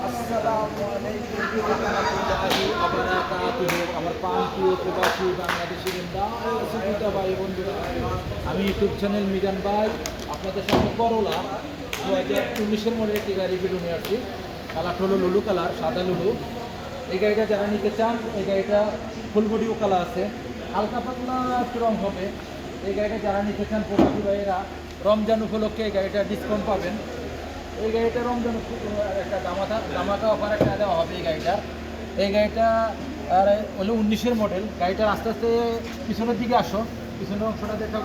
আসসালামু আলাইকুম ওয়া রাহমাতুল্লাহি ওয়া বারাকাতুহু। আমার প্রান্তীয় প্রবাসী বাংলাদেশি বৃন্দা ভাই বন্ধুরা, আমি ইউটিউব চ্যানেল মিজান ভাই আপনাদের সামনে করলা 2019-এর মডেল একটি গাড়ি ভিডিও নিয়ে আসছি। কালারটা হলো লুলু কালার, সাদা লুলু। এই গাড়িটা যারা নিতে চান, এই গাড়িটা ফুল বডিও কালার আছে, হালকা পাতলা একটু রং হবে। এই গাড়িটা যারা নিতে চান প্রবাসী ভাইয়েরা, রমজান উপলক্ষে এই গাড়িটা ডিসকাউন্ট পাবেন। এই গাড়িটা রমজান একটা ধামাকা অফার একটা দেওয়া হবে এই গাড়িটা আর হলো 19-এর মডেল। গাড়িটার আস্তে আস্তে পিছনের দিকে আসো, পিছনের অংশটা দেখো।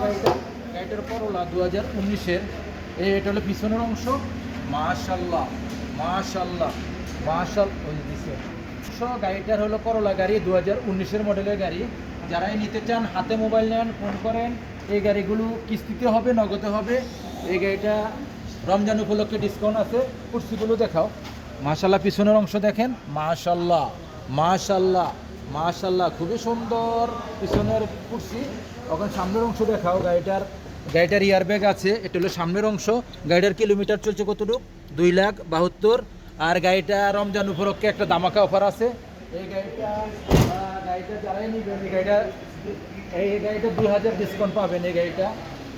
গাড়িটার করলা 2019-এর। এটা হলো পিছনের অংশ। মাশাল্লাহ মাশাল্লাহ ওই দিছে গাড়িটার হলো করলা গাড়ি 2019-এর মডেলের গাড়ি। যারাই নিতে চান হাতে মোবাইল নেন, ফোন করেন। এই গাড়িগুলো কিস্তিতে হবে, নগদে হবে। এই গাড়িটা রমজান উপলক্ষে ডিসকাউন্ট আছে। কুর্সিগুলো দেখাও। মাশাল্লাহ, পিছনের অংশ দেখেন। মাশাল্লাহ মাশাল্লাহ মাশাল্লাহ, খুবই সুন্দর পিছনের কুর্সি। এখন সামনের অংশ দেখাও। গাড়িটার ইয়ার ব্যাগ আছে। এটা হলো সামনের অংশ। গাড়িটার কিলোমিটার চলছে কতটুকু? 2,72,000। আর গাড়িটা রমজান উপলক্ষে একটা ধামাকা অফার আছে। এই গাড়িটা যারাই নেবেন, এই গাড়িটা 2,000 ডিসকাউন্ট পাবেন।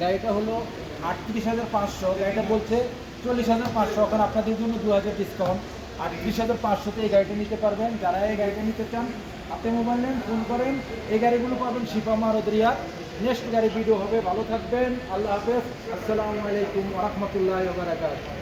গাড়িটা হলো 38,500। গাড়িটা বলছে 40,500। এখন আপনাদের জন্য 2,000 ডিসকাউন্ট। 38,500-তে এই গাড়িটা নিতে পারবেন। যারা এই গাড়িটা নিতে চান আপনি মোবাইল নেন, ফোন করেন। এই গাড়িগুলো পাবেন শিপা মারুদরিয়া। নেক্সট গাড়ি ভিডিও হবে। ভালো থাকবেন। আল্লাহ হাফেজ। আসসালামু আলাইকুম ওয়া রাহমাতুল্লাহি ওয়া বারাকাতুহু।